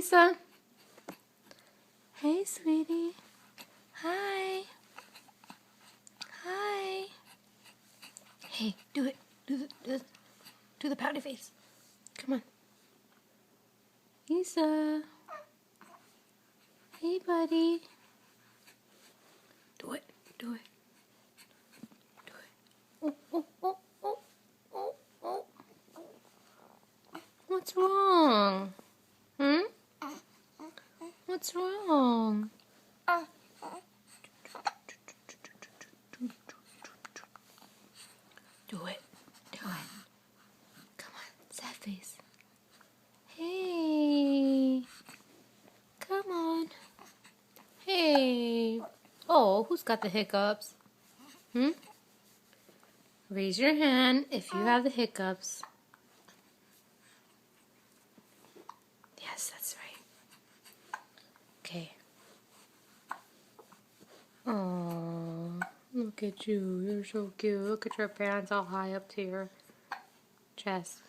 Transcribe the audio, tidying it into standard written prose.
Issa. Hey, sweetie. Hi. Hi. Hey, do it. Do the pouty face. Come on. Issa. Hey, buddy. Do it. Do it. Do it. Oh, oh, oh, oh, oh, oh. What's wrong? What's wrong? Do it. Do it. Come on. Sad face. Hey. Come on. Hey. Oh, who's got the hiccups? Raise your hand if you have the hiccups. Yes, that's right. Okay. Oh, look at you. You're so cute. Look at your pants all high up to your chest.